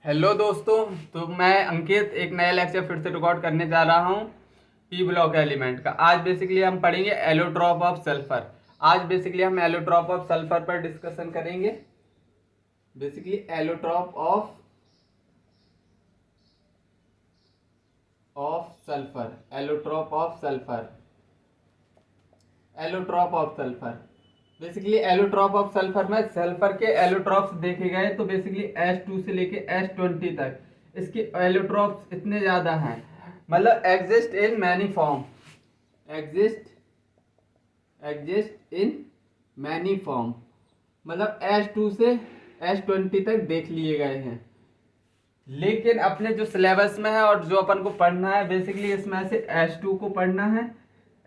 Hello दोस्तों। तो मैं अंकित एक नया लेक्चर फिर से रिकॉर्ड करने जा रहा हूँ पी ब्लॉक एलिमेंट का। आज बेसिकली हम पढ़ेंगे एलोट्रॉप ऑफ सल्फर। आज बेसिकली हम एलोट्रॉप ऑफ सल्फर पर डिस्कशन करेंगे। Basically allotrope of sulphur, allotrope of sulphur, allotrope of sulphur. Basically allotrope of sulphur में सल्फर के एलोट्रॉप्स देखे गए तो बेसिकली H2 से लेके H20 तक इसके एलोट्रॉप्स इतने ज़्यादा हैं, मतलब exist in many form, exist in many form, मतलब H2 से H20 तक देख लिए गए हैं। लेकिन अपने जो सिलेबस में है और जो अपन को पढ़ना है बेसिकली इसमें से H2 को पढ़ना है।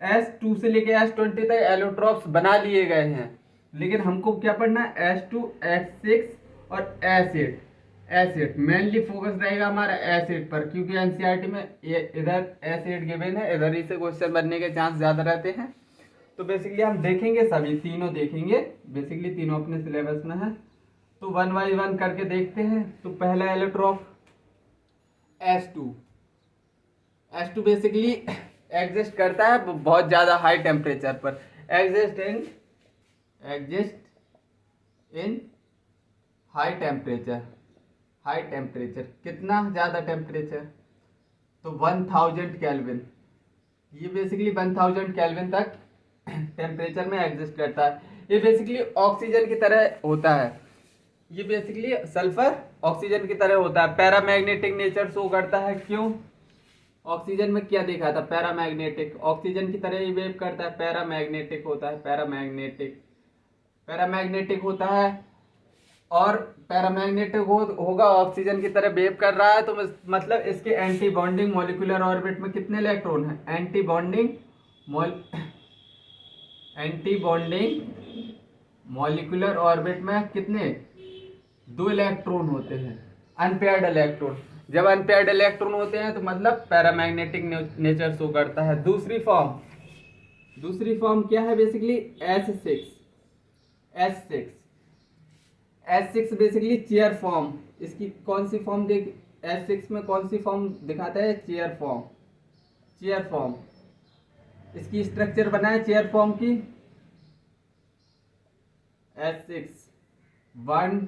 H2 से लेके H20 तक एलोट्रॉप्स बना लिए गए हैं, लेकिन हमको क्या पढ़ना है H2, H6 और एसिड मेनली फोकस रहेगा हमारा एसिड पर, क्योंकि एनसीईआरटी में इधर एसिड गिवन है, इधर ही से क्वेश्चन बनने के चांस ज़्यादा रहते हैं। तो बेसिकली हम देखेंगे, सभी तीनों देखेंगे, बेसिकली तीनों अपने सिलेबस में है। तो वन बाई वन करके देखते हैं। तो पहला allotrope H2। H2 basically exist करता है बहुत ज़्यादा हाई टेम्परेचर पर। एग्जिस्ट इन हाई टेम्परेचर कितना ज़्यादा टेम्परेचर? तो 1000 केल्विन। ये बेसिकली 1000 केल्विन तक टेम्परेचर में एग्जिस्ट करता है। ये बेसिकली ऑक्सीजन की तरह होता है। ये बेसिकली सल्फर ऑक्सीजन की तरह होता है, पैरामैग्नेटिक नेचर शो करता है। क्यों? ऑक्सीजन में क्या देखा था? पैरामैग्नेटिक, ऑक्सीजन की तरह ही वेव करता है, पैरामैग्नेटिक होता है, पैरामैग्नेटिक होता है। और पैरामैग्नेटिक होगा, ऑक्सीजन की तरह वेव कर रहा है, तो मतलब इसके एंटी बॉन्डिंग मॉलिक्यूलर ऑर्बिट में कितने इलेक्ट्रॉन हैं? एंटी बॉन्डिंग मॉलिक्यूलर ऑर्बिट में कितने? 2 इलेक्ट्रॉन होते हैं, अनपेयर्ड इलेक्ट्रॉन। जब अनपेयर्ड इलेक्ट्रॉन होते हैं तो मतलब पैरामैग्नेटिक नेचर शो करता है। दूसरी फॉर्म क्या है? Basically H6 basically chair form. इसकी कौन सी फॉर्म देख, H6 में कौन सी फॉर्म दिखाता है? Chair form. इसकी स्ट्रक्चर बना है चेयर फॉर्म की। H6 1,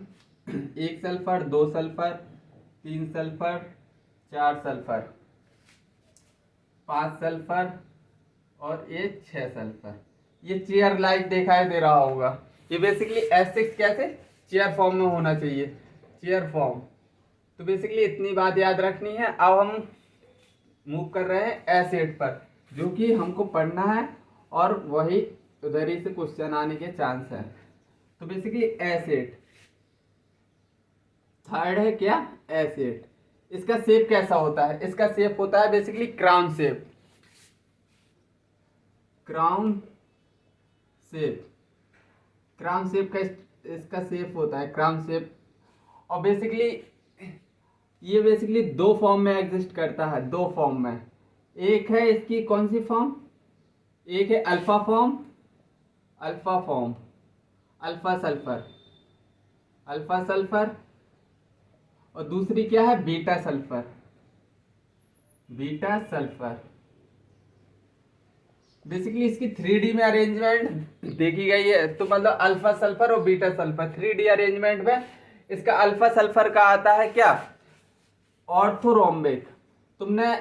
1 sulphur, 2 sulphur, 3 sulphur, 4 sulphur, 5 sulphur और ये 6 सल्फर। ये चेयर लाइक दिखाई दे रहा होगा। ये बेसिकली H6 कैसे चेयर फॉर्म में होना चाहिए, चेयर फॉर्म। तो बेसिकली इतनी बात याद रखनी है। अब हम मूव कर रहे हैं एसिड पर, जो कि हमको पढ़ना है और वही उधर ही से क्वेश्चन आने के चांस है। तो बेसिकली एसिड थर्ड है क्या? एसिड। इसका शेप कैसा होता है? इसका शेप होता है basically crown shape. Crown shape का इसका शेप होता है, क्राउन शेप। और बेसिकली ये बेसिकली 2 फॉर्म में एग्जिस्ट करता है, 2 फॉर्म में। एक है इसकी कौन सी फॉर्म? एक है अल्फा सल्फर, और दूसरी क्या है? Beta sulphur. बेसिकली इसकी 3D में अरेंजमेंट देखी गई है। तो मतलब अल्फा सल्फर और बीटा सल्फर 3D अरेंजमेंट में इसका अल्फा सल्फर का आता है क्या? ऑर्थोरोम्बिक। तुमने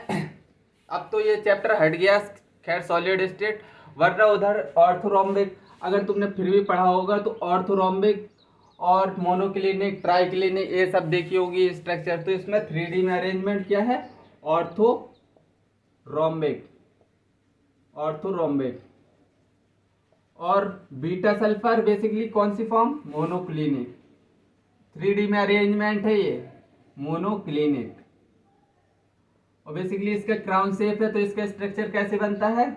अब तो ये चैप्टर हट गया, खैर सॉलिड स्टेट, वरना उधर ऑर्थोरोम्बिक अगर तुमने फिर भी पढ़ा होगा तो ऑर्थोरोम्बिक और मोनोक्लिनिक, ट्राइक्लिनिक ये सब देखी होगी स्ट्रक्चर। तो इसमें 3D में अरेंजमेंट क्या है? ऑर्थोरोम्बिक। और बीटा सल्फर बेसिकली कौन सी फॉर्म? मोनोक्लिनिक। 3D में अरेंजमेंट है ये, मोनोक्लिनिक। और बेसिकली इसका क्राउन शेप है, तो इसका स्ट्रक्चर कैसे बनता है?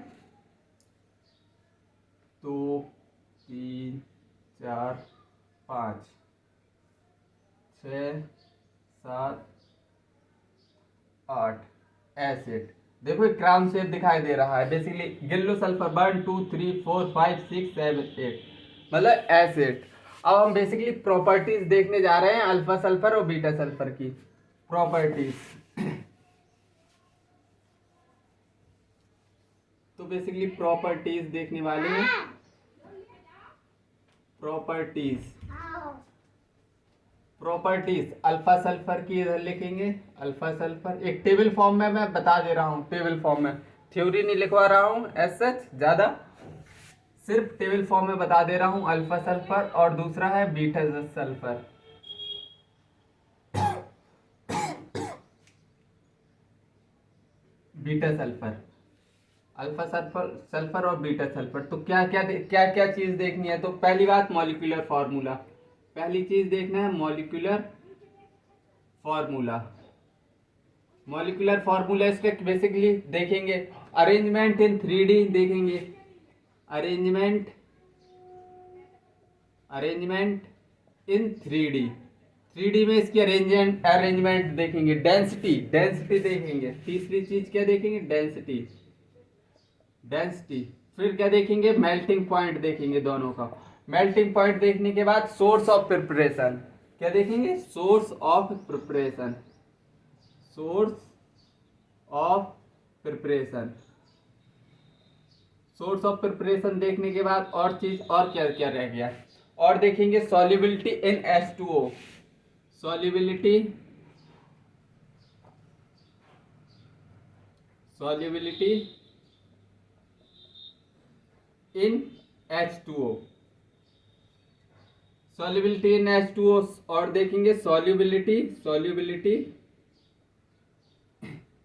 तो 3, 4, 5, 6, 7, 8 एसिड। देखो क्राउन शेप दिखाई दे रहा है। बेसिकली येलो सल्फर 1, 2, 3, 4, 5, 6, 7, 8 मतलब एसिड। अब हम बेसिकली प्रॉपर्टीज देखने जा रहे हैं अल्फा सल्फर और बीटा सल्फर की। प्रॉपर्टीज। तो बेसिकली प्रॉपर्टीज देखने वाले हैं। प्रॉपर्टीज अल्फा सल्फर की इधर लिखेंगे। अल्फा सल्फर एक टेबल फॉर्म में मैं बता दे रहा हूँ, टेबल फॉर्म में, थ्योरी नहीं लिखवा रहा हूँ एज सच ज्यादा, सिर्फ टेबल फॉर्म में बता दे रहा हूँ। अल्फा सल्फर और दूसरा है beta sulphur. Beta sulphur, alpha sulphur sulphur और बीटा सल्फर। तो क्या क्या क्या चीज देखनी है? तो पहली बात मॉलिक्यूलर फार्मूला, पहली चीज देखना है मॉलिक्यूलर फार्मूला। मॉलिक्यूलर फार्मूला इसके बेसिकली देखेंगे, अरेंजमेंट इन 3D देखेंगे, अरेंजमेंट इन 3D में इसकी अरेंजमेंट देखेंगे, डेंसिटी देखेंगे। तीसरी चीज क्या देखेंगे? डेंसिटी। फिर क्या देखेंगे? मेल्टिंग पॉइंट देखेंगे दोनों का। मेल्टिंग पॉइंट देखने के बाद सोर्स ऑफ प्रिपरेशन, क्या देखेंगे? सोर्स ऑफ प्रिपरेशन देखने के बाद और चीज और क्या क्या रह गया? और देखेंगे सॉल्युबिलिटी इन H2O, सॉल्युबिलिटी इन H2O, सॉल्युबिलिटी इन H2O। और देखेंगे सॉल्युबिलिटी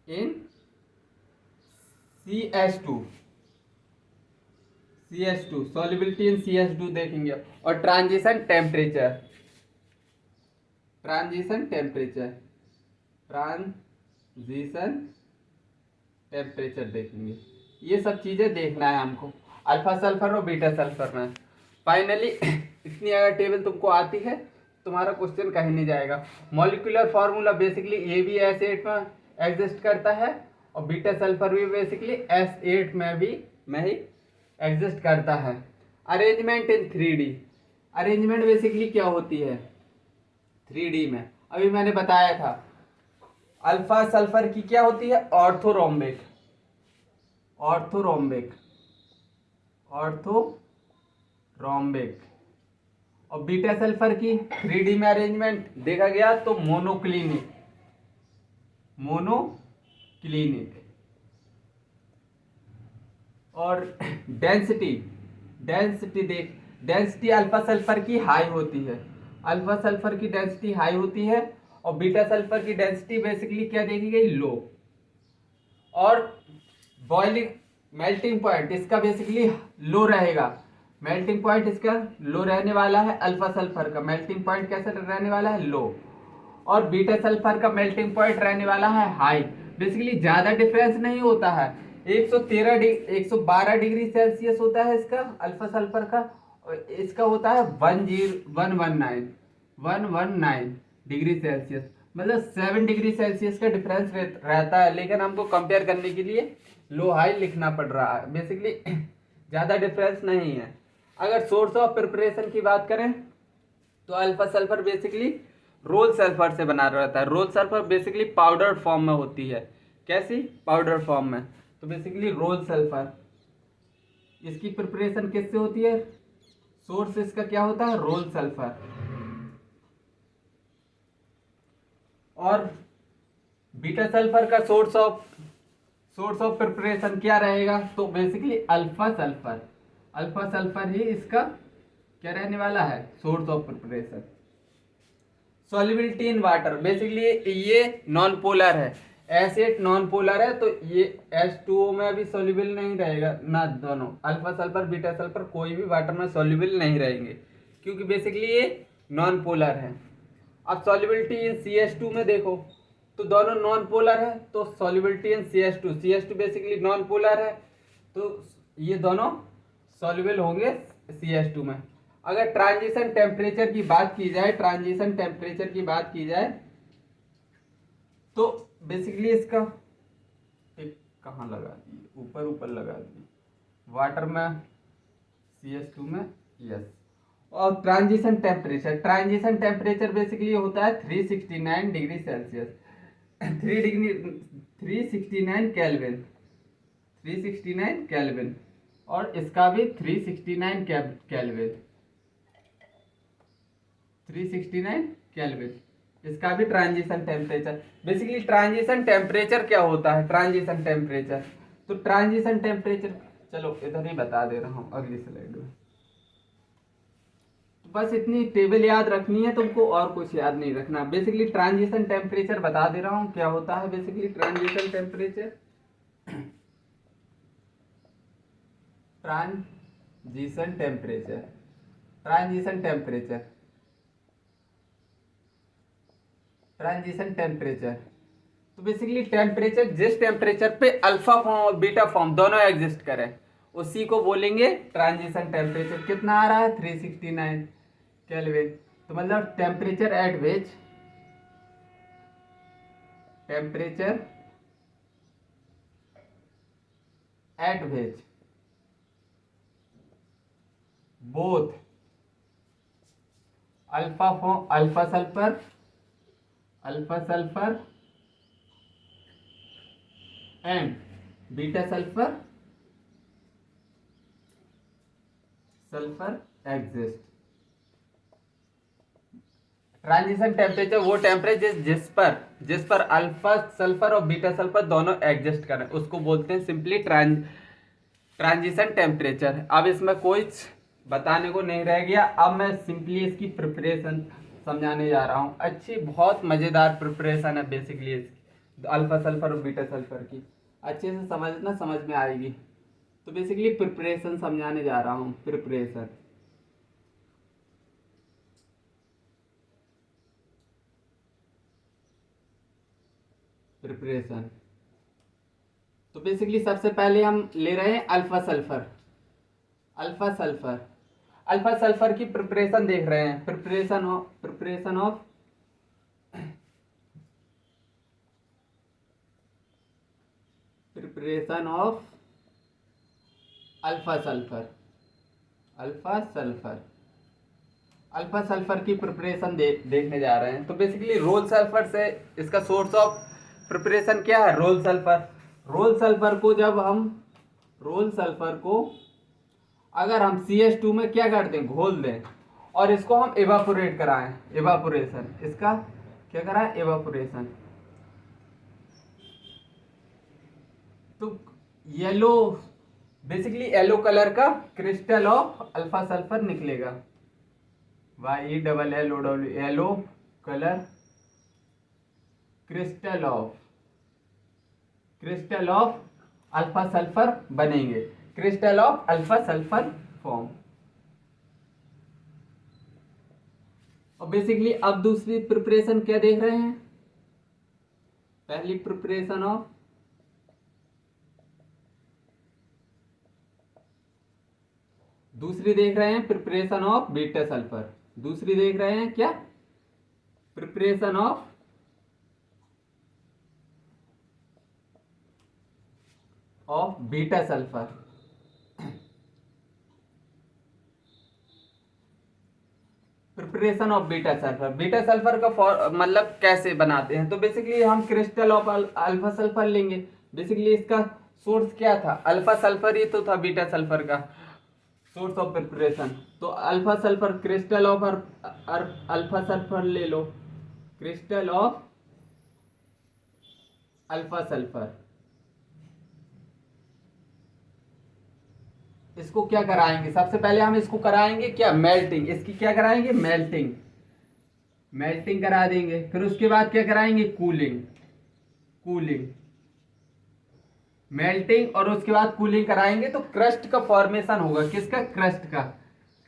इन CH2, सॉल्युबिलिटी इन CH2 देखेंगे। और ट्रांजिशन टेम्परेचर देखेंगे। ये सब चीजें देखना है हमको अल्फा सल्फर और बीटा सल्फर में। फाइनली इतनी अगर टेबल तुमको आती है तुम्हारा क्वेश्चन कहीं नहीं जाएगा। मॉलिक्यूलर फार्मूला बेसिकली ये भी S8 में एग्जिस्ट करता है और बीटा सल्फर भी बेसिकली S8 में ही एग्जिस्ट करता है। अरेंजमेंट इन 3D, अरेंजमेंट बेसिकली क्या होती है 3D में? अभी मैंने बताया था अल्फा सल्फर की क्या होती है? ऑर्थोरोम्बिक और बीटा सल्फर की 3D में अरेंजमेंट देखा गया तो मोनोक्लिनिक। और डेंसिटी अल्फा सल्फर की हाई होती है, अल्फा सल्फर की डेंसिटी हाई होती है और बीटा सल्फर की डेंसिटी बेसिकली क्या देखी गई? लो। और बॉइलिंग मेल्टिंग पॉइंट इसका बेसिकली लो रहेगा, मेल्टिंग पॉइंट इसका लो रहने वाला है। अल्फा सल्फर का मेल्टिंग पॉइंट कैसा रहने वाला है? लो। और बीटा सल्फर का मेल्टिंग पॉइंट रहने वाला है हाई। बेसिकली ज्यादा डिफरेंस नहीं होता है, 112 डिग्री सेल्सियस होता है इसका अल्फा सल्फर का, और इसका होता है 119 डिग्री सेल्सियस, मतलब 7 डिग्री सेल्सियस का डिफरेंस रहता है। लेकिन हमको कंपेयर करने के लिए लो हाई लिखना पड़ रहा है, बेसिकली ज्यादा डिफरेंस नहीं है। अगर सोर्स ऑफ प्रिपरेशन की बात करें तो alpha sulphur basically roll sulphur से बना रहता है। Roll sulphur basically powder form में होती है। कैसी? पाउडर फॉर्म में। तो बेसिकली रोल सल्फर, इसकी प्रिपरेशन किससे होती है? सोर्स इसका क्या होता है? Roll sulphur. और बीटा सल्फर का सोर्स ऑफ प्रिपरेशन क्या रहेगा? तो बेसिकली अल्फा सल्फर ही इसका क्या रहने वाला है? Source of preparation. Solubility in water, basically ये नॉन पोलर है, एसिड नॉन पोलर है, तो ये H2O में भी सॉल्युबल नहीं रहेगा ना। दोनों अल्फा सल्फर बीटा सल्फर कोई भी वाटर में सॉल्युबल नहीं रहेंगे क्योंकि बेसिकली ये नॉन पोलर है। अब सॉल्युबिलिटी इन CH2 में देखो तो दोनों नॉन पोलर है, तो सॉल्युबिलिटी इन CH2 बेसिकली नॉन पोलर है, तो ये दोनों सॉल्युबल होंगे CH2 में। अगर ट्रांजिशन टेम्परेचर की बात की जाए तो बेसिकली इसका एक कहाँ लगा दिए? ऊपर लगा दिए वाटर में, CH2 में, यस। और ट्रांजिशन टेम्परेचर बेसिकली होता है 369 degree Celsius. 3 degree 369 kelvin, 369 kelvin, और इसका भी 369 केल्विन, 369 केल्विन, इसका भी transition temperature. Basically transition temperature क्या होता है, ट्रांजिशन टेम्परेचर, तो ट्रांजिशन टेम्परेचर चलो इधर ही बता दे रहा हूँ अगली स्लाइड में। तो बस इतनी टेबल याद रखनी है तुमको, और कुछ याद नहीं रखना। बेसिकली ट्रांजिशन टेम्परेचर बता दे रहा हूँ क्या होता है। Basically transition temperature, transition temperature, transition temperature, transition temperature, तो बेसिकली टेम्परेचर जिस टेम्परेचर पे अल्फा फॉर्म और बीटा फॉर्म दोनों एग्जिस्ट करें उसी को बोलेंगे ट्रांजिशन टेम्परेचर। कितना आ रहा है 369 केल्विन, तो मतलब temperature at which, temperature at which both alpha form, alpha sulphur, alpha sulphur and beta sulphur, sulphur exist. Transition temperature वो टेम्परेचर जिस पर अल्फा सल्फर और बीटा सल्फर दोनों एग्जिस्ट करें उसको बोलते हैं सिंपली ट्रांजिशन टेम्परेचर। अब इसमें कुछ बताने को नहीं रह गया, अब मैं सिंपली इसकी प्रिपरेशन समझाने जा रहा हूँ। अच्छी बहुत मज़ेदार प्रिपरेशन है बेसिकली इसकी, अल्फा सल्फर और बीटा सल्फर की, अच्छे से समझना, समझ में आएगी। तो बेसिकली प्रिपरेशन समझाने जा रहा हूँ, प्रिपरेशन। प्रिपरेशन तो बेसिकली सबसे पहले हम ले रहे हैं alpha sulphur, alpha sulphur, alpha sulphur की प्रिपरेशन देख रहे हैं। Preparation of alpha sulphur, alpha sulphur, alpha sulphur की प्रिपरेशन देखने जा रहे हैं। तो बेसिकली रोल सल्फर से इसका सोर्स ऑफ प्रिपरेशन क्या है, रोल सल्फर। रोल सल्फर को जब हम, रोल सल्फर को अगर हम CH2 में क्या कर दें, घोल दें, और इसको हम इवापोरेट कराएं, इवापोरेशन, इसका क्या कराएं, इवापोरेशन, तो येलो, बेसिकली येलो कलर का क्रिस्टल ऑफ अल्फा सल्फर निकलेगा, YELLO, yellow colour crystal of alpha sulphur बनेंगे, crystal of alpha sulphur form. और बेसिकली अब दूसरी प्रिपरेशन क्या देख रहे हैं, पहली प्रिपरेशन ऑफ, दूसरी देख रहे हैं प्रिपरेशन ऑफ बीटा सल्फर, दूसरी देख रहे हैं क्या, preparation of beta sulphur. Preparation of beta sulphur, beta sulphur का मतलब कैसे बनाते हैं, तो बेसिकली हम क्रिस्टल ऑफ अल्फा सल्फर लेंगे। बेसिकली इसका सोर्स क्या था, अल्फा सल्फर ही तो था बीटा सल्फर का सोर्स ऑफ प्रिपरेशन। तो alpha sulphur, crystal of alpha sulphur ले लो, क्रिस्टल ऑफ अल्फा सल्फर, इसको क्या कराएंगे, सबसे पहले हम इसको कराएंगे क्या, मेल्टिंग, इसकी क्या कराएंगे, मेल्टिंग, मेल्टिंग करा देंगे। फिर उसके बाद क्या कराएंगे, कूलिंग, कूलिंग, मेल्टिंग, और उसके बाद कूलिंग कराएंगे तो क्रस्ट का फॉर्मेशन होगा, किसका, क्रस्ट का,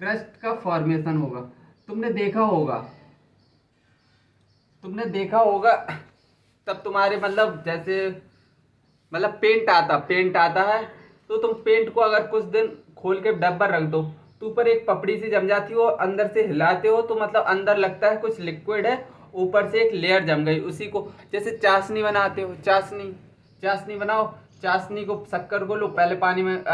क्रस्ट का फॉर्मेशन होगा। तुमने देखा होगा तब तुम्हारे मतलब जैसे मतलब पेंट आता है, तो तुम पेंट को अगर कुछ दिन खोल के डब्बा रख दो तो ऊपर एक पपड़ी सी जम जाती हो, अंदर से हिलाते हो तो मतलब अंदर लगता है कुछ लिक्विड है, ऊपर से एक लेयर जम गई। उसी को जैसे चाशनी बनाते हो, चाशनी बनाओ, चाशनी को, शक्कर को लो, पहले पानी में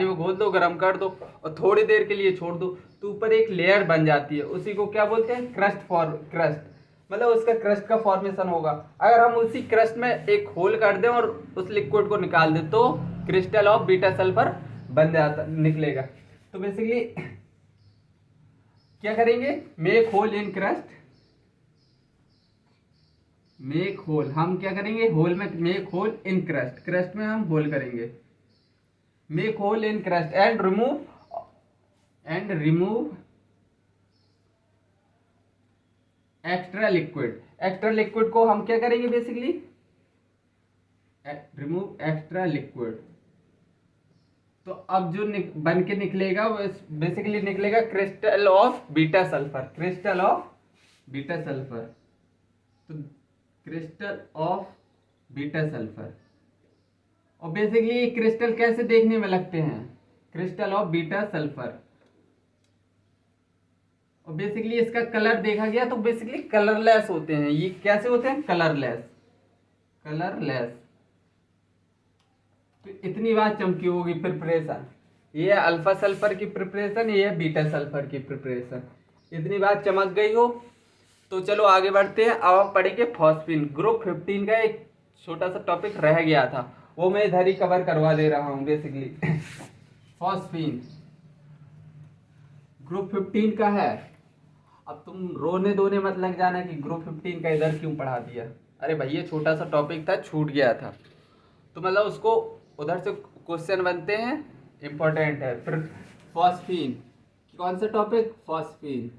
घोल दो, गर्म कर दो और थोड़ी देर के लिए छोड़ दो, तो ऊपर एक लेयर बन जाती है, उसी को क्या बोलते हैं, क्रस्ट। मतलब उसका क्रस्ट का फॉर्मेशन होगा। अगर हम उसी क्रस्ट में एक होल कर दें और उस लिक्विड को निकाल दें तो क्रिस्टल ऑफ बीटा सल्फर बन जाता निकलेगा। तो बेसिकली क्या करेंगे, make hole in crust, make hole, हम क्या करेंगे होल में, make hole in crust, crust में हम होल करेंगे, make hole in crust and remove extra liquid. Extra liquid को हम क्या करेंगे बेसिकली, रिमूव एक्स्ट्रा लिक्विड। तो अब जो बन के निकलेगा वो बेसिकली निकलेगा crystal of beta sulphur, crystal of beta sulphur. तो क्रिस्टल ऑफ बीटा सल्फर, और बेसिकली क्रिस्टल कैसे देखने में लगते हैं, क्रिस्टल ऑफ बीटा सल्फर। और बेसिकली इसका कलर देखा गया तो बेसिकली कलरलेस होते हैं। ये कैसे होते हैं, कलरलेस, कलरलेस। तो इतनी बात चमकी होगी प्रिपरेशन, ये है अल्फा सल्फर की प्रिपरेशन, ये है बीटा सल्फर की प्रिपरेशन। इतनी बात चमक गई हो तो चलो आगे बढ़ते हैं। अब हम पढ़ेंगे फॉस्फीन। ग्रुप 15 का एक छोटा सा टॉपिक रह गया था, वो मैं इधर ही कवर करवा दे रहा हूँ बेसिकली। फॉस्फीन ग्रुप 15 का है। अब तुम रोने धोने मत लग जाना कि ग्रुप 15 का इधर क्यों पढ़ा दिया। अरे भाई ये छोटा सा टॉपिक था, छूट गया था, तो मतलब उसको उधर से क्वेश्चन बनते हैं, इंपॉर्टेंट है। फिर फॉस्फीन, कौन सा टॉपिक, फॉस्फीन,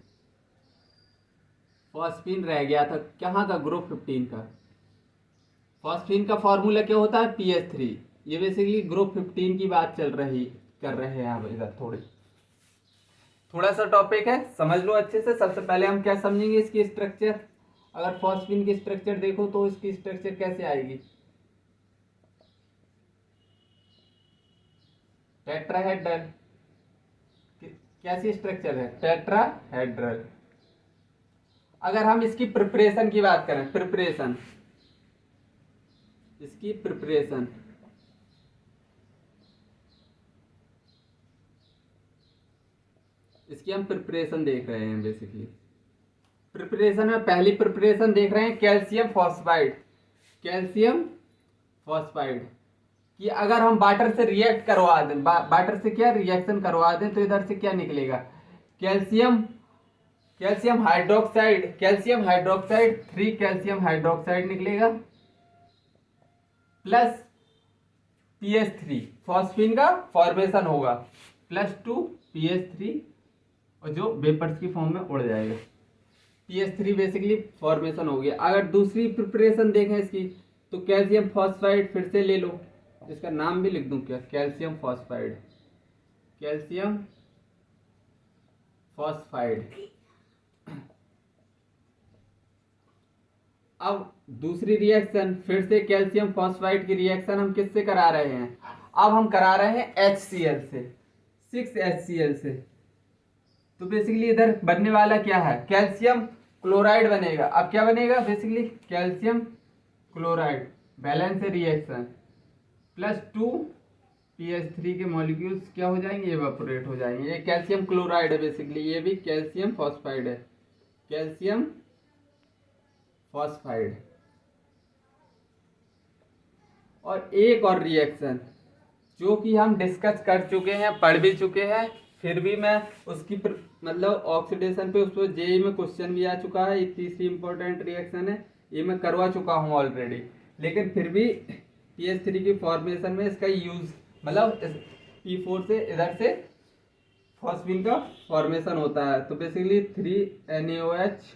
फॉस्फीन रह गया था कहाँ का, ग्रुप 15 का। फॉस्फीन का फॉर्मूला क्या होता है, PH3। ये बेसिकली ग्रुप 15 की बात कर रहे हैं अब इधर। थोड़ा सा टॉपिक है, समझ लो अच्छे से। सबसे पहले हम क्या समझेंगे, इसकी स्ट्रक्चर। अगर फॉस्फीन की स्ट्रक्चर देखो तो इसकी स्ट्रक्चर कैसे आएगी, टेट्राहेड्रल। कैसी स्ट्रक्चर है, टेट्राहेड्रल। अगर हम इसकी प्रिपरेशन की बात करें, प्रिपरेशन, इसकी प्रिपरेशन, इसकी हम प्रिपरेशन देख रहे हैं बेसिकली। प्रिपरेशन में पहली प्रिपरेशन देख रहे हैं कैल्शियम फॉस्फाइड, कैल्शियम फॉस्फाइड। कि अगर हम वाटर से रिएक्ट करवा दें, वाटर से क्या रिएक्शन करवा दें तो इधर से क्या निकलेगा, calcium, calcium hydroxide, calcium hydroxide 3 calcium hydroxide निकलेगा, प्लस PH3, फॉस्फीन का फॉर्मेशन होगा, +2 PH3, और जो वेपर्स की फॉर्म में उड़ जाएगा। PH3 बेसिकली फॉर्मेशन हो गया। अगर दूसरी प्रिपरेशन देखें इसकी तो कैल्शियम फॉस्फाइड, फिर से ले लो, इसका नाम भी लिख दूं क्या, कैल्शियम फॉस्फाइड, कैल्शियम फॉस्फाइड। अब दूसरी रिएक्शन, फिर से कैल्शियम फॉस्फाइड की रिएक्शन हम किससे करा रहे हैं, अब हम करा रहे हैं HCl से, 6HCl से। तो बेसिकली इधर बनने वाला क्या है, कैल्शियम क्लोराइड बनेगा। अब क्या बनेगा, basically calcium chloride, balance reaction, +2 PH3 के मॉलिक्यूल्स क्या हो जाएंगे, एवापोरेट हो जाएंगे। ये कैल्शियम क्लोराइड है बेसिकली, ये भी कैल्शियम फॉस्फाइड है, कैल्शियम फॉस्फाइड। और एक और रिएक्शन जो कि हम डिस्कस कर चुके हैं, पढ़ भी चुके हैं, फिर भी मैं उसकी मतलब ऑक्सीडेशन पे उस पर जेई में क्वेश्चन भी आ चुका है। एक तीसरी इंपॉर्टेंट रिएक्शन है, ये मैं करवा चुका हूँ ऑलरेडी, लेकिन फिर भी PH3 की फॉर्मेशन में इसका यूज, मतलब P4 से इधर से फॉस्फीन का फॉर्मेशन होता है। तो बेसिकली 3NaOH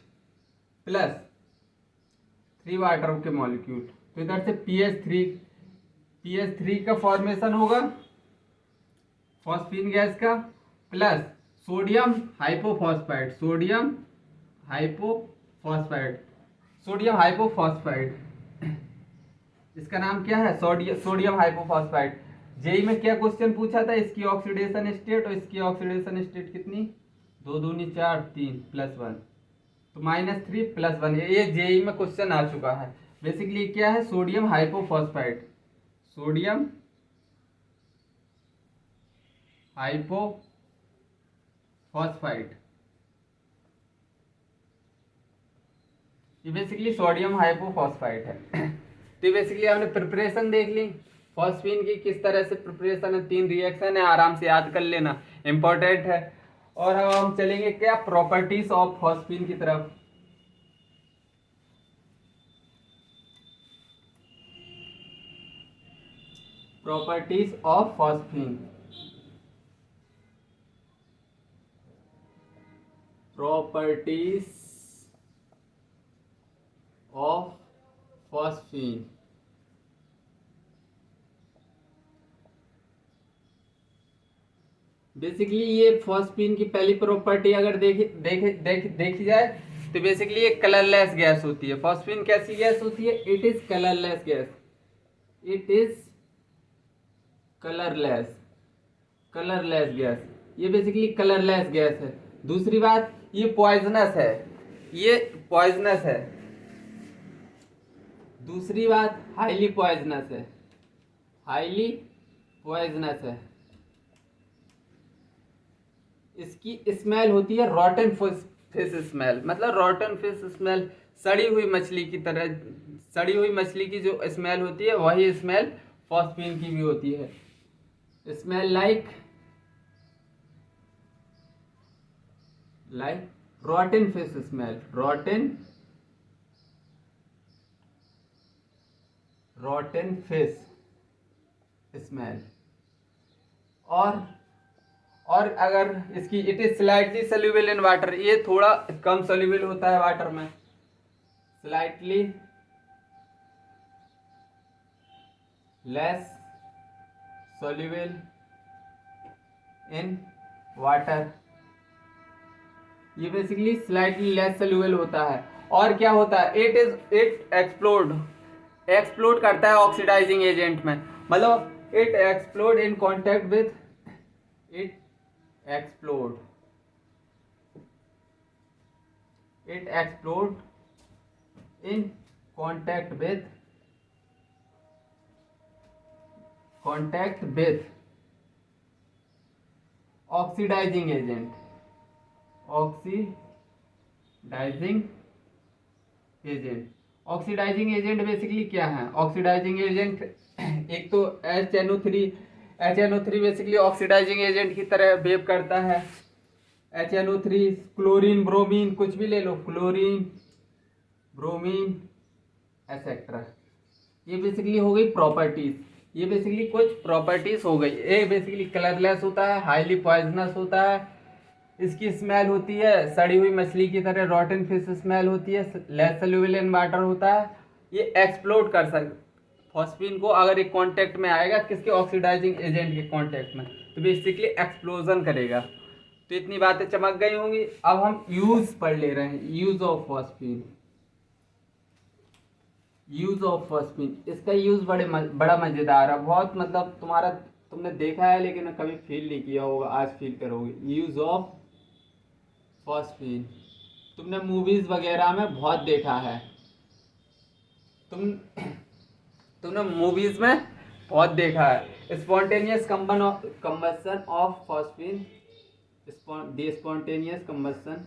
प्लस 3 वाटर के मॉलिक्यूल, तो इधर से PH3 का फॉर्मेशन होगा फॉस्फीन गैस का, प्लस सोडियम हाइपोफॉस्फाइड, सोडियम हाइपोफॉस्फाइड, सोडियम हाइपोफॉस्फाइड, इसका नाम क्या है, सोडियम हाइपोफॉस्फाइड। जेई में क्या क्वेश्चन पूछा था, इसकी ऑक्सीडेशन स्टेट, और इसकी ऑक्सीडेशन स्टेट कितनी, 2 दूनी 4, 3 +1, तो -3 +1। ये जेई में क्वेश्चन आ चुका है। बेसिकली क्या है, सोडियम हाइपोफॉस्फाइड, सोडियम हाइपोफॉस्फाइड। ये बेसिकली सोडियम हाइपोफॉस्फाइट है। तो ये बेसिकली हमने प्रिपरेशन देख ली फॉस्फीन की, किस तरह से प्रिपरेशन है, 3 रिएक्शन है, आराम से याद कर लेना, इंपॉर्टेंट है। और अब हम चलेंगे क्या, प्रॉपर्टीज ऑफ फॉस्फीन की तरफ। Properties of phosphine. Properties of phosphine. Basically ये फॉस्फीन की पहली प्रॉपर्टी अगर देखी जाए तो बेसिकली ये कलरलेस गैस होती है। फॉस्फीन कैसी गैस होती है, it is colourless gas, it is colourless, colourless gas, ये बेसिकली कलरलेस गैस है। दूसरी बात, ये पॉइजनस है, ये पॉइजनस है। दूसरी बात, हाईली पॉइजनस है, हाईली पॉइजनस है। इसकी स्मेल होती है रॉटन फिश स्मेल, मतलब रॉटन फिश स्मेल, सड़ी हुई मछली की तरह, सड़ी हुई मछली की जो स्मेल होती है वही स्मेल फॉस्फीन की भी होती है। Smell like रॉटन fish smell, रॉटन fish smell. और अगर इसकी it is slightly soluble in water, ये थोड़ा कम सोल्यूबल होता है वाटर में, slightly less soluble in water, ये बेसिकली स्लाइटली लेस सोल्यूबल होता है। और क्या होता है, इट एक्सप्लोड करता है ऑक्सीडाइजिंग एजेंट में, मतलब it explode in contact with, it explode in contact with oxidizing agent, oxidising agent basically क्या है, ऑक्सीडाइजिंग एजेंट एक तो HNO3 बेसिकली ऑक्सीडाइजिंग एजेंट की तरह बिहेव करता है। HNO3, क्लोरीन, ब्रोमीन, कुछ भी ले लो, क्लोरीन, ब्रोमीन एक्सेट्रा। ये बेसिकली हो गई प्रॉपर्टीज, ये बेसिकली कुछ प्रॉपर्टीज हो गई। ये बेसिकली कलरलेस होता है, हाईली पॉइजनस होता है, इसकी स्मेल होती है सड़ी हुई मछली की तरह, रॉटन फिश स्मेल होती है, लेस सोल्यूबल इन वाटर होता है। ये एक्सप्लोड कर सकता फॉस्फीन को, अगर एक कांटेक्ट में आएगा किसके, ऑक्सीडाइजिंग एजेंट के कांटेक्ट में, तो बेसिकली एक्सप्लोजन करेगा। तो इतनी बातें चमक गई होंगी। अब हम यूज पढ़ ले रहे हैं, use of phosphine. Use of phosphine, इसका यूज बड़ा मजेदार है बहुत, मतलब तुमने देखा है लेकिन कभी फील नहीं किया होगा, आज फील करोगे। यूज ऑफ फॉस्फीन तुमने मूवीज वगैरह में बहुत देखा है, तुमने मूवीज में बहुत देखा है। Spontaneous combustion of phosphine, spontaneous combustion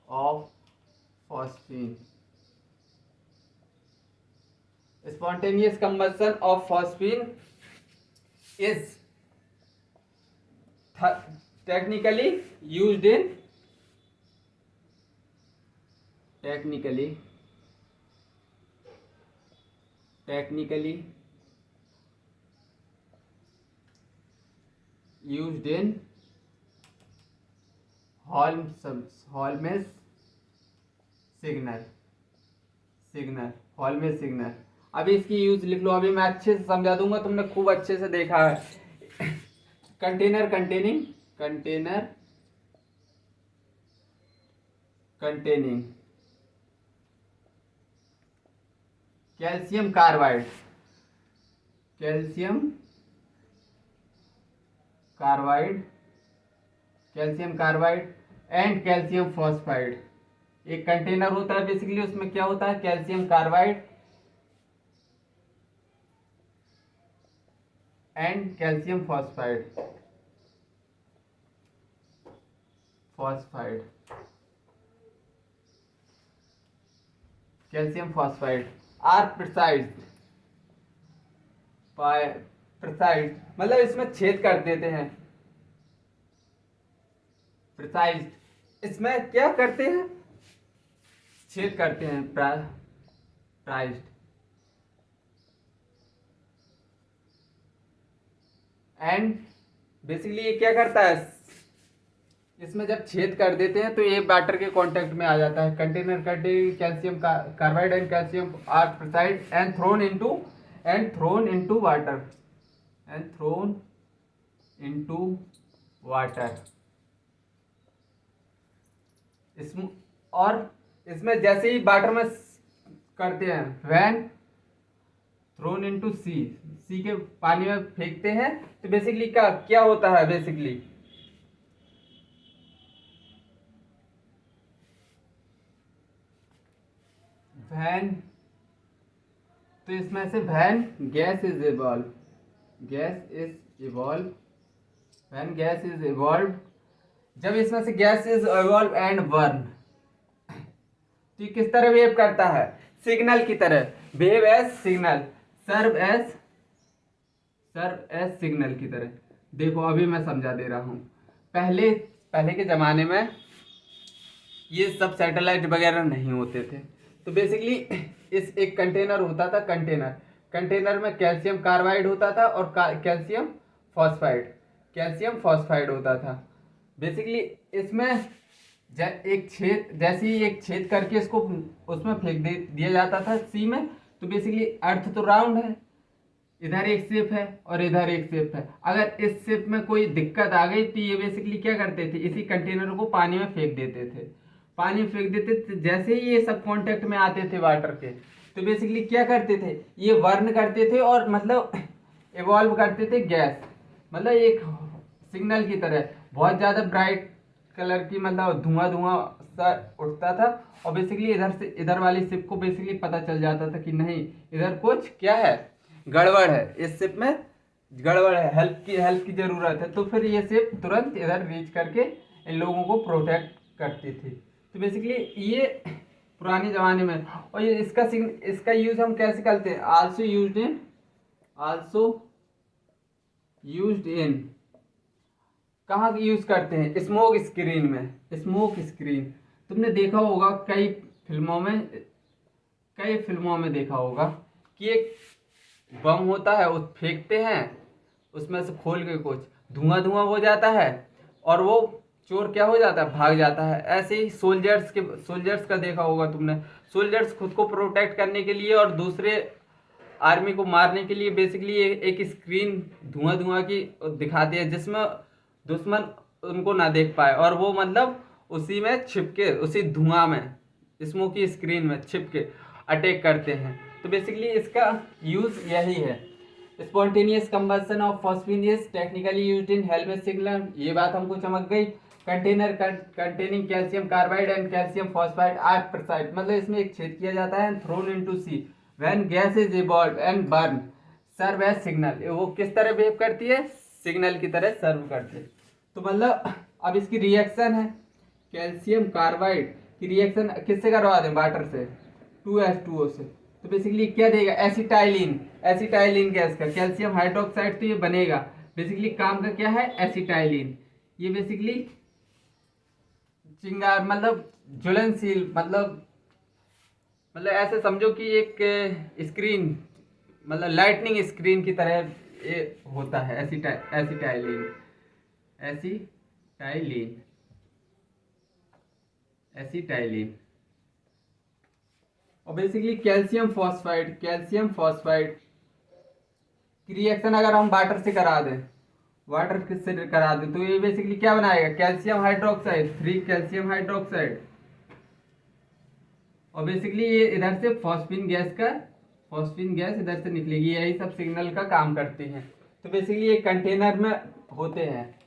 of phosphine, spontaneous combustion of phosphine is technically used in Holmes signal. अभी इसकी यूज लिख लो, अभी मैं अच्छे से समझा दूंगा, तुमने खूब अच्छे से देखा है। Container containing calcium carbide and calcium phosphide. एक कंटेनर होता है बेसिकली, उसमें क्या होता है, calcium carbide and calcium phosphide phosphide calcium phosphide are pierced मतलब इसमें छेद कर देते हैं। प्रिसाइज इसमें क्या करते हैं, छेद करते हैं। प्राइज्ड एंड बेसिकली ये क्या करता है, इसमें जब छेद कर देते हैं तो ये वाटर के कांटेक्ट में आ जाता है। Container containing calcium carbide and calcium are pierced and thrown into water इसमें। और इसमें जैसे ही वाटर में करते हैं, व्हेन थ्रोन इनटू सी के पानी में फेंकते हैं, तो बेसिकली क्या होता है, बेसिकली व्हेन, तो इसमें से व्हेन गैस इज इवॉल्व जब इसमें से gas is evolve and burn, तो किस तरह बिहेव करता है, सिग्नल की तरह। Behave as signal, serve as signal की तरह। देखो अभी मैं समझा दे रहा हूं। पहले के जमाने में ये सब सैटेलाइट वगैरह नहीं होते थे, तो बेसिकली इस एक कंटेनर होता था। कंटेनर में कैल्शियम कार्बाइड होता था और कैल्शियम फॉस्फाइड होता था। बेसिकली इसमें जैसे ही एक छेद करके इसको उसमें फेंक दिया जाता था सी में, तो बेसिकली अर्थ तो राउंड है, इधर एक शेप है और इधर एक शेप है। अगर इस शेप में कोई दिक्कत आ गई तो ये बेसिकली क्या करते थे, इसी कंटेनर को पानी में फेंक देते थे। जैसे ही ये सब कांटेक्ट में आते थे वाटर के, तो बेसिकली क्या करते थे, ये बर्न करते थे और मतलब इवॉल्व करते थे गैस, मतलब एक सिग्नल की तरह। बहुत ज़्यादा ब्राइट कलर की, मतलब धुआं सा उठता था। और बेसिकली इधर वाली शिप को बेसिकली पता चल जाता था कि नहीं, इधर कुछ क्या है, गड़बड़ है, इस शिप में गड़बड़ है, हेल्प की ज़रूरत है। तो फिर ये शिप तुरंत इधर रीच करके इन लोगों को प्रोटेक्ट करती थी। तो बेसिकली ये पुराने ज़माने में, और ये इसका यूज़ हम कैसे करते हैं, आल्सो यूज्ड इन कहाँ यूज़ करते हैं, स्मोक स्क्रीन। तुमने देखा होगा कई फिल्मों में देखा होगा कि एक बम होता है, उस फेंकते हैं, उसमें से खोल के कुछ धुआं हो जाता है और वो चोर क्या हो जाता है, भाग जाता है। ऐसे ही सोल्जर्स का देखा होगा तुमने। सोल्जर्स खुद को प्रोटेक्ट करने के लिए और दूसरे आर्मी को मारने के लिए बेसिकली एक स्क्रीन धुआं की दिखाती है, जिसमें दुश्मन उनको ना देख पाए, और वो मतलब उसी में छिपके, उसी धुआं में, स्मोकी स्क्रीन में छिपके अटैक करते हैं। तो बेसिकली इसका यूज यही है। Spontaneous combustion of phosphine is technically used in helmet signal, ये बात हमको चमक गई। Container containing calcium carbide and calcium phosphide are pierced, मतलब इसमें एक छेद किया जाता है, thrown into sea when gas is evolve and burn serve as signal. वो किस तरह बिहेव करती है, सिग्नल की तरह सर्व करती है। तो मतलब अब इसकी रिएक्शन है, कैल्शियम कार्बाइड की रिएक्शन किससे करवा दें, वाटर से, 2H2O से। तो बेसिकली क्या देगा, एसिटाइलिन गैस का कैल्शियम हाइड्रोक्साइड, तो ये बनेगा। बेसिकली काम का क्या है, एसिटाइलिन। ये बेसिकली चिंगार, मतलब ज्वलनशील, मतलब ऐसे समझो कि एक स्क्रीन, मतलब लाइटनिंग स्क्रीन की तरह ये होता है एसिटाइलिन। और बेसिकली कैल्शियम फॉस्फाइड की रिएक्शन अगर हम वाटर से करा दें, तो ये बेसिकली क्या बनाएगा, कैल्शियम हाइड्रोक्साइड, 3 कैल्शियम हाइड्रोक्साइड। और बेसिकली ये इधर से फॉस्फीन गैस इधर से निकलेगी, यही सब सिग्नल का काम करती हैं। तो बेसिकली ये कंटेनर में होते हैं।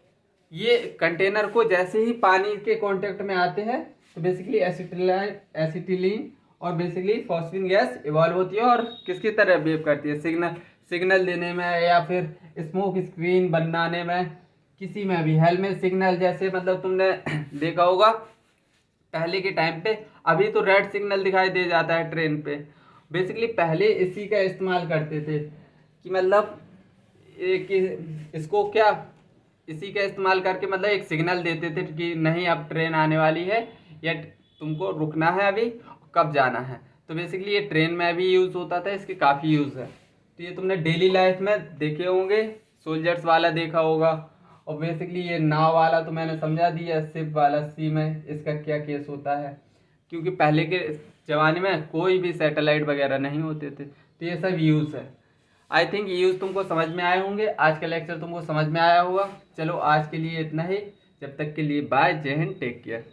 ये कंटेनर को जैसे ही पानी के कांटेक्ट में आते हैं, तो बेसिकली एसिटिलीन और बेसिकली फॉस्फीन गैस इवॉल्व होती है और किसकी तरह बिहेव करती है, सिग्नल देने में या फिर स्मोक स्क्रीन बनाने में, किसी में भी हेलमेट सिग्नल जैसे मतलब तुमने देखा होगा पहले के टाइम पे, अभी तो रेड सिग्नल दिखाई दे जाता है ट्रेन पे। बेसिकली पहले इसी का इस्तेमाल करते थे कि मतलब इसको क्या, इसी का इस्तेमाल करके मतलब एक सिग्नल देते थे कि नहीं अब ट्रेन आने वाली है या तुमको रुकना है अभी, कब जाना है। तो बेसिकली ये ट्रेन में भी यूज़ होता था, इसके काफ़ी यूज़ है। तो ये तुमने डेली लाइफ में देखे होंगे, सोल्जर्स वाला देखा होगा। और बेसिकली ये नाव वाला तो मैंने समझा दिया, शिप वाला सी में इसका क्या केस होता है, क्योंकि पहले के ज़माने में कोई भी सैटेलाइट वगैरह नहीं होते थे। तो ये सब यूज़ है। आई थिंक ये यूज़ तुमको समझ में आए होंगे, आज का लेक्चर तुमको समझ में आया होगा। चलो आज के लिए इतना ही, जब तक के लिए बाय, जय हिंद, टेक केयर।